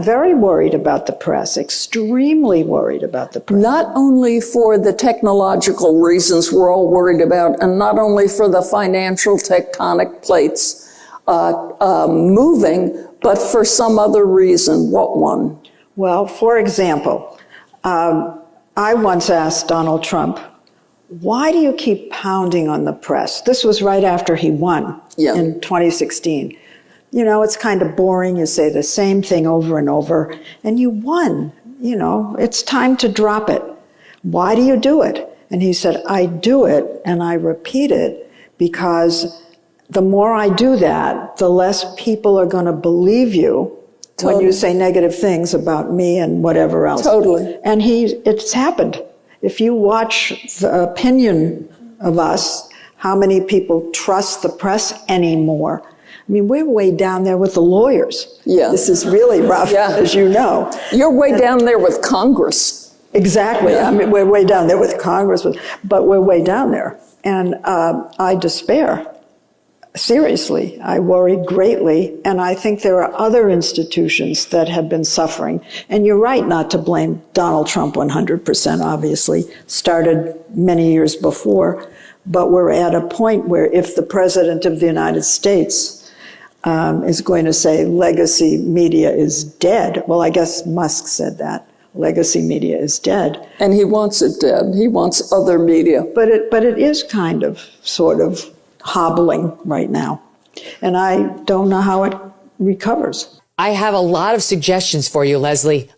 I'm very worried about the press, extremely worried about the press. Not only for the technological reasons we're all worried about, and not only for the financial tectonic plates moving, but for some other reason. What one? Well, for example, I once asked Donald Trump, why do you keep pounding on the press? This was right after he won in 2016. You know, it's kind of boring. You say the same thing over and over, and you won. You know, it's time to drop it. Why do you do it? And he said, I do it and I repeat it because the more I do that, the less people are going to believe you when you say negative things about me and whatever else. Totally. And it's happened. If you watch the opinion of us, how many people trust the press anymore? I mean, we're way down there with the lawyers. Yeah. This is really rough, as you know. You're way down there with Congress. Exactly. Yeah. I mean, we're way down there with Congress, but we're way down there. And I despair. Seriously, I worry greatly, and I think there are other institutions that have been suffering. And you're right not to blame Donald Trump 100%, obviously. Started many years before. But we're at a point where if the President of the United States is going to say legacy media is dead, well, I guess Musk said that. Legacy media is dead. And he wants it dead. He wants other media. But it is kind of, sort of, hobbling right now. And I don't know how it recovers. I have a lot of suggestions for you, Leslie.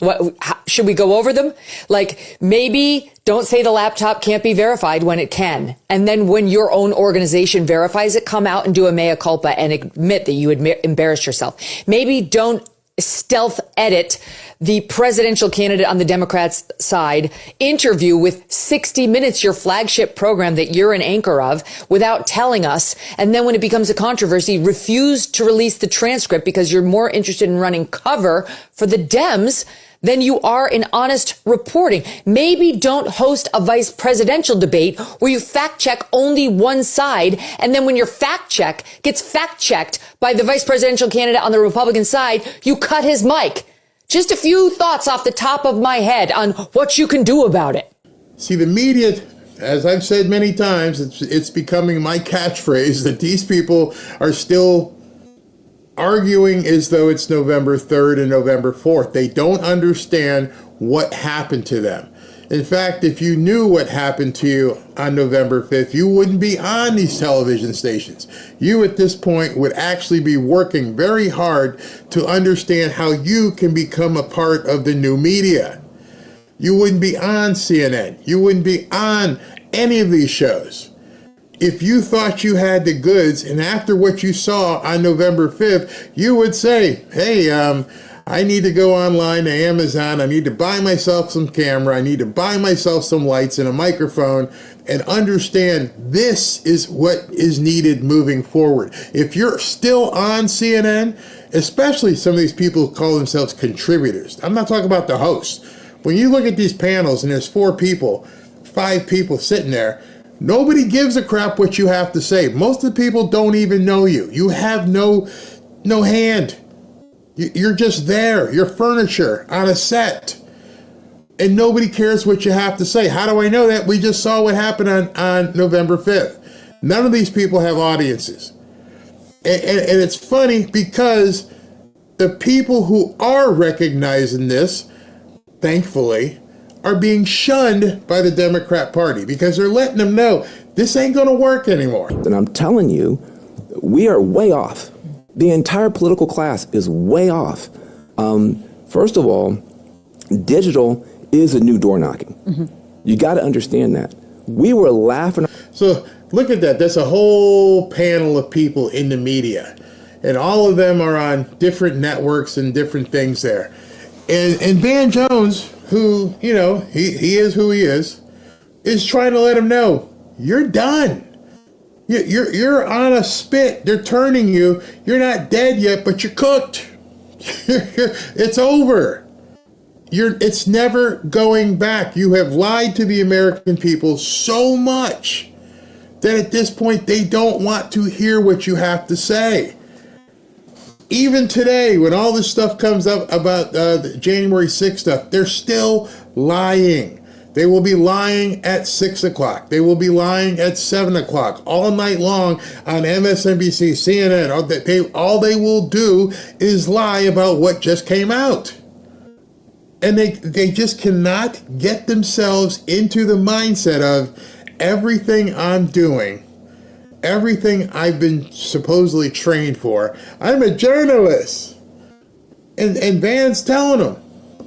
Should we go over them? Like, maybe don't say the laptop can't be verified when it can. And then when your own organization verifies it, come out and do a mea culpa and admit that you embarrassed yourself. Maybe don't stealth edit the presidential candidate on the Democrats' side interview with 60 Minutes, your flagship program that you're an anchor of, without telling us. And then when it becomes a controversy, refuse to release the transcript because you're more interested in running cover for the Dems than you are in honest reporting. Maybe don't host a vice presidential debate where you fact check only one side. And then when your fact check gets fact checked by the vice presidential candidate on the Republican side, you cut his mic. Just a few thoughts off the top of my head on what you can do about it. See, the media, as I've said many times, it's becoming my catchphrase that these people are still arguing as though it's November 3rd and November 4th. They don't understand what happened to them. In fact, if you knew what happened to you on November 5th, you wouldn't be on these television stations. You at this point would actually be working very hard to understand how you can become a part of the new media. You wouldn't be on CNN. You wouldn't be on any of these shows. If you thought you had the goods, and after what you saw on November 5th, you would say, hey, I need to go online to Amazon. I need to buy myself some camera. I need to buy myself some lights and a microphone and understand this is what is needed moving forward. If you're still on CNN, especially some of these people who call themselves contributors, I'm not talking about the hosts. When you look at these panels and there's 4 people, 5 people sitting there, nobody gives a crap what you have to say. Most of the people don't even know you. You have no hand. You're just there. You're furniture on a set. And nobody cares what you have to say. How do I know that? We just saw what happened on November 5th. None of these people have audiences. And it's funny because the people who are recognizing this, thankfully, are being shunned by the Democrat Party because they're letting them know this ain't going to work anymore. And I'm telling you, we are way off. The entire political class is way off. First of all, digital is a new door knocking. Mm-hmm. You got to understand that. We were laughing. So look at that. There's a whole panel of people in the media, and all of them are on different networks and different things there. And Van Jones, who, you know, he is who he is trying to let him know, you're done. You're on a spit. They're turning you. You're not dead yet, but you're cooked. It's over. It's never going back. You have lied to the American people so much that at this point they don't want to hear what you have to say. Even today, when all this stuff comes up about the January 6th stuff, they're still lying. They will be lying at 6 o'clock. They will be lying at 7 o'clock all night long on MSNBC, CNN. All they will do is lie about what just came out. And they just cannot get themselves into the mindset of everything I'm doing, everything I've been supposedly trained for. I'm a journalist. And Van's telling them.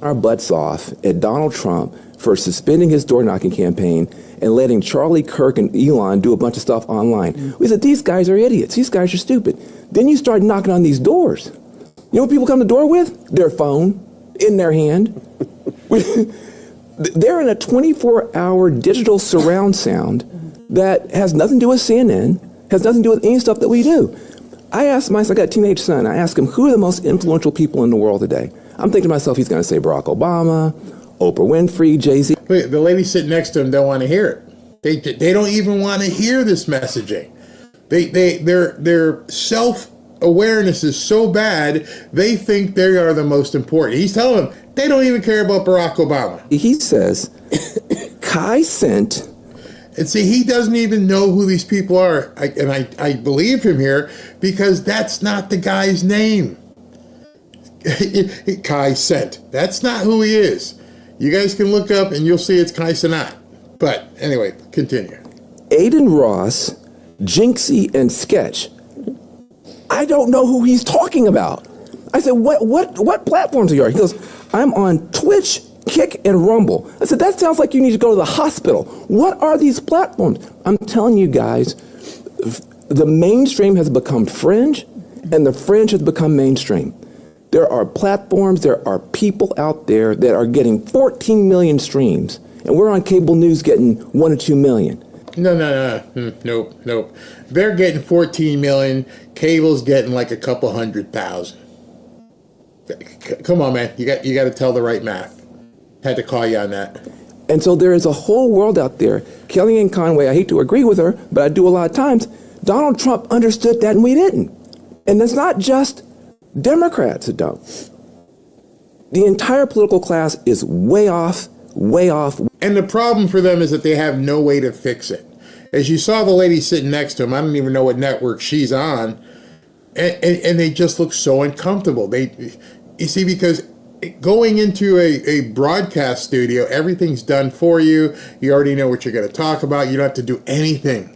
Our butts off at Donald Trump for suspending his door-knocking campaign and letting Charlie Kirk and Elon do a bunch of stuff online. We said, these guys are idiots. These guys are stupid. Then you start knocking on these doors. You know what people come to the door with? Their phone in their hand. They're in a 24-hour digital surround sound that has nothing to do with CNN, has nothing to do with any stuff that we do. I got a teenage son. I asked him, who are the most influential people in the world today? I'm thinking to myself, he's going to say Barack Obama, Oprah Winfrey, Jay-Z. The lady sitting next to him don't want to hear it. They don't even want to hear this messaging. Their self-awareness is so bad, they think they are the most important. He's telling them they don't even care about Barack Obama. He says, Kai sent. And see, he doesn't even know who these people are. I believe him here because that's not the guy's name. Kai sent. That's not who he is. You guys can look up and you'll see it's Kai Cenat. But anyway, continue. Aiden Ross, Jinxie, and Sketch. I don't know who he's talking about. I said, what platforms are you on? He goes, I'm on Twitch, Kick, and Rumble. I said, that sounds like you need to go to the hospital. What are these platforms? I'm telling you guys, the mainstream has become fringe, and the fringe has become mainstream. There are platforms, there are people out there that are getting 14 million streams, and we're on cable news getting 1 or 2 million. No. Nope. They're getting 14 million. Cable's getting like a couple 100,000. Come on, man. You got to tell the right math. Had to call you on that. And so there is a whole world out there. Kellyanne Conway, I hate to agree with her, but I do a lot of times. Donald Trump understood that and we didn't. And it's not just Democrats that don't. The entire political class is way off. And the problem for them is that they have no way to fix it. As you saw the lady sitting next to him, I don't even know what network she's on, and they just look so uncomfortable. You see, because going into a broadcast studio, everything's done for you. You already know what you're going to talk about. You don't have to do anything.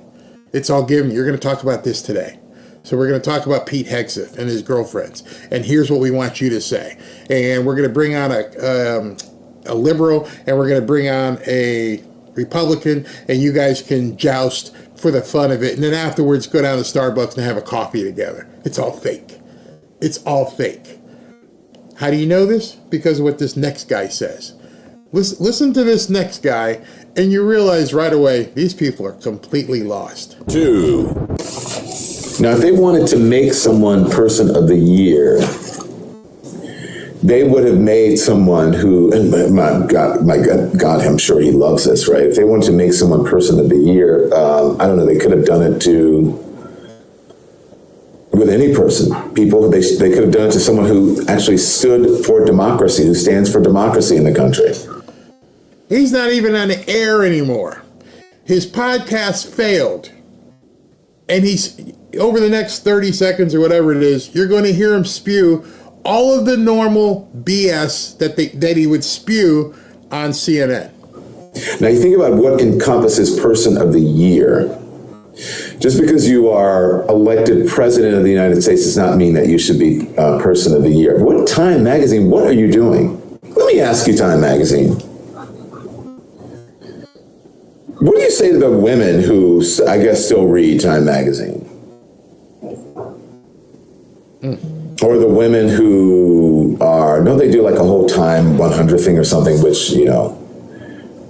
It's all given. You're going to talk about this today. So we're going to talk about Pete Hegseth and his girlfriends. And here's what we want you to say. And we're going to bring on a liberal, and we're going to bring on a Republican, and you guys can joust for the fun of it. And then afterwards, go down to Starbucks and have a coffee together. It's all fake. It's all fake. How do you know this? Because of what this next guy says. Listen to this next guy, and you realize right away, these people are completely lost. 2. Now, if they wanted to make someone Person of the Year, they would have made someone who, and my God, I'm sure he loves this, right? If they wanted to make someone Person of the Year, I don't know, they could have done it with any person. They could have done it to someone who actually stood for democracy, who stands for democracy in the country. He's not even on the air anymore. His podcast failed. And he's, over the next 30 seconds or whatever it is, you're going to hear him spew all of the normal BS that he would spew on CNN. Now you think about what encompasses Person of the Year. Just because you are elected President of the United States does not mean that you should be Person of the Year. What Time Magazine, what are you doing? Let me ask you, Time Magazine. What do you say to the women who, I guess, still read Time Magazine? Or the women who don't they do like a whole Time 100 thing or something, which,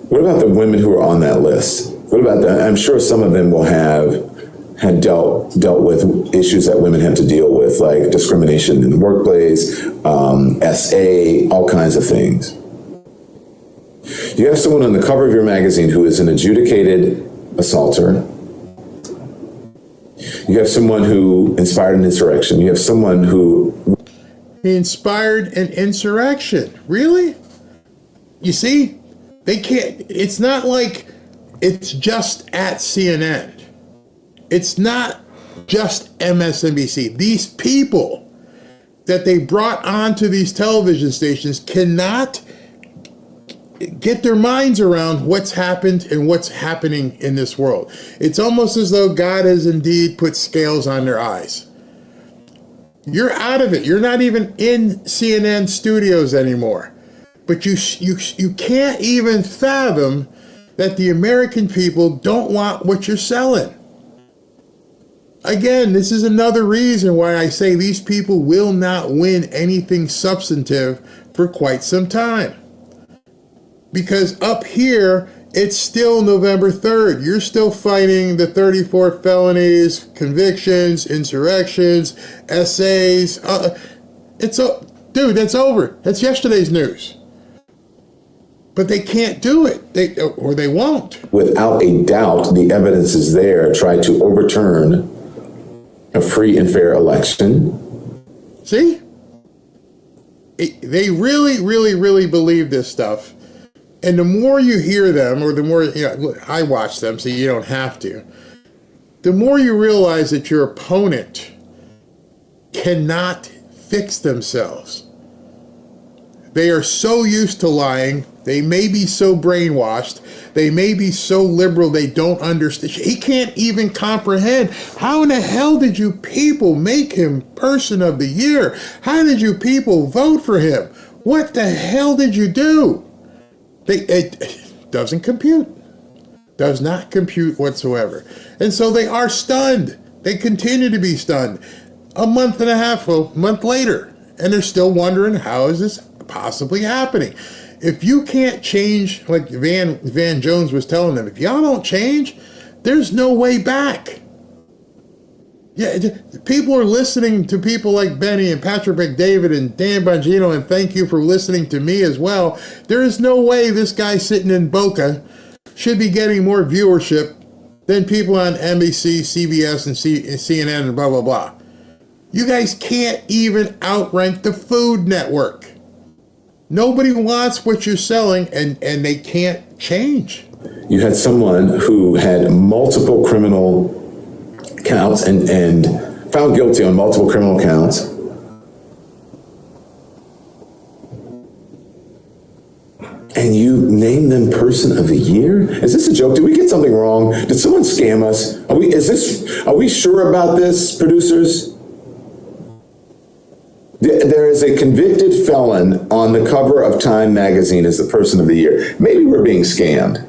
what about the women who are on that list? What about that? I'm sure some of them will had dealt with issues that women have to deal with, like discrimination in the workplace, SA, all kinds of things. You have someone on the cover of your magazine who is an adjudicated assaulter. You have someone who inspired an insurrection. You have someone who... He inspired an insurrection. Really? You see? They can't... It's not like it's just at CNN. It's not just MSNBC. These people that they brought onto these television stations cannot get their minds around what's happened and what's happening in this world. It's almost as though God has indeed put scales on their eyes. You're out of it. You're not even in CNN studios anymore. But you can't even fathom that the American people don't want what you're selling. Again, this is another reason why I say these people will not win anything substantive for quite some time. Because up here, it's still November 3rd. You're still fighting the 34 felonies, convictions, insurrections, essays. Dude, that's over. That's yesterday's news. But they can't do it, or they won't. Without a doubt, the evidence is there. Try to overturn a free and fair election. See? They really, really, really believe this stuff. And the more you hear them, or the more, I watch them, so you don't have to, the more you realize that your opponent cannot fix themselves. They are so used to lying. They may be so brainwashed. They may be so liberal they don't understand. He can't even comprehend. How in the hell did you people make him Person of the Year? How did you people vote for him? What the hell did you do? It doesn't compute. Does not compute whatsoever. And so they are stunned. They continue to be stunned. A month later. And they're still wondering, how is this possibly happening? If you can't change, like Van Jones was telling them, if y'all don't change, there's no way back. Yeah, people are listening to people like Benny and Patrick McDavid and Dan Bongino, and thank you for listening to me as well. There is no way this guy sitting in Boca should be getting more viewership than people on NBC, CBS, and CNN and blah, blah, blah. You guys can't even outrank the Food Network. Nobody wants what you're selling, and they can't change. You had someone who had multiple criminal counts and found guilty on multiple criminal counts. And you name them Person of the Year? Is this a joke? Did we get something wrong? Did someone scam us? Are we sure about this, producers? There is a convicted felon on the cover of Time magazine as the Person of the Year. Maybe we're being scammed.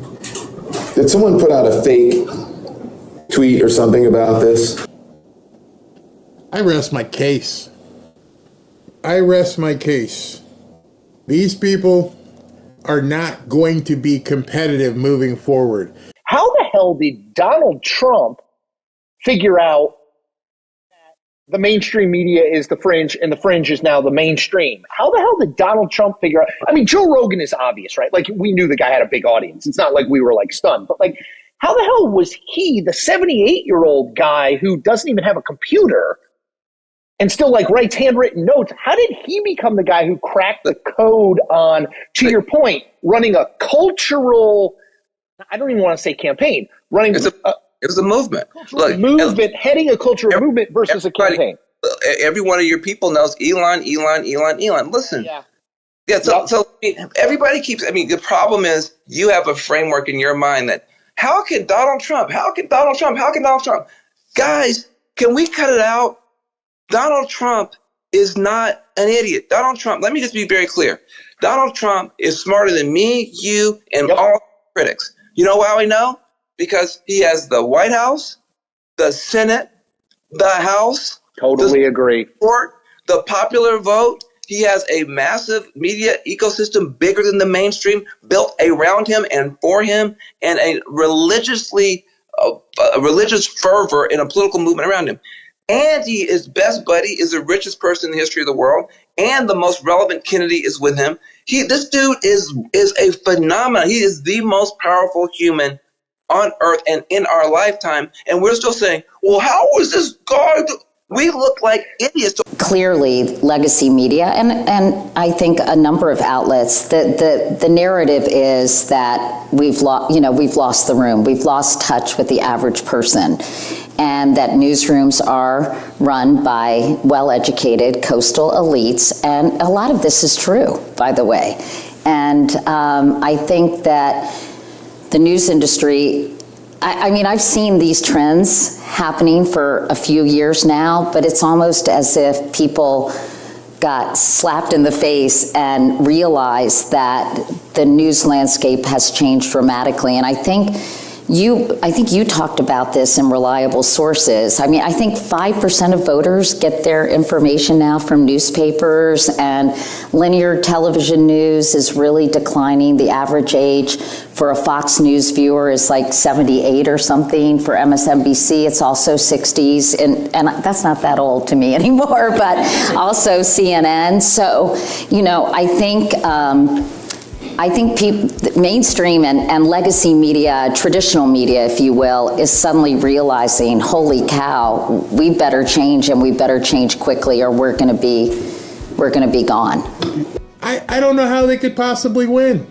Did someone put out a fake tweet or something about this? I rest my case. These people are not going to be competitive moving forward. How the hell did Donald Trump figure out the mainstream media is the fringe and the fringe is now the mainstream? How the hell did Donald Trump figure out? I mean, Joe Rogan is obvious, right? Like, we knew the guy had a big audience. It's not like we were like stunned, but like, how the hell was he, the 78-year-old guy who doesn't even have a computer and still like writes handwritten notes? How did he become the guy who cracked the code on, to your point, running a cultural, I don't even want to say campaign, running it was a movement. Look, heading a cultural movement versus a campaign. Every one of your people knows Elon. Listen. So everybody keeps, the problem is you have a framework in your mind that, how can Donald Trump? Guys, can we cut it out? Donald Trump is not an idiot. Donald Trump, let me just be very clear. Donald Trump is smarter than me, you, and all critics. You know how I know? Because he has the White House, the Senate, the House. Totally agree. The popular vote. He has a massive media ecosystem bigger than the mainstream built around him and for him, and a religious fervor in a political movement around him. And his best buddy is the richest person in the history of the world, and the most relevant Kennedy is with him. This dude is a phenomenon. He is the most powerful human on earth and in our lifetime, and we're still saying, well, how was this guy? We look like idiots. Clearly, legacy media, and I think a number of outlets, the narrative is that we've lost the room, we've lost touch with the average person, and that newsrooms are run by well-educated coastal elites, and a lot of this is true, by the way. And I think that the news industry, I mean, I've seen these trends happening for a few years now, but it's almost as if people got slapped in the face and realized that the news landscape has changed dramatically. And I think you talked about this in Reliable Sources. I mean, I think 5% of voters get their information now from newspapers, and linear television news is really declining. The average age for a Fox News viewer is like 78 or something. For MSNBC, it's also 60s, and that's not that old to me anymore, but also CNN. So, I think mainstream and legacy media, traditional media, if you will, is suddenly realizing, holy cow, we better change, and we better change quickly, or we're going to be gone. I don't know how they could possibly win.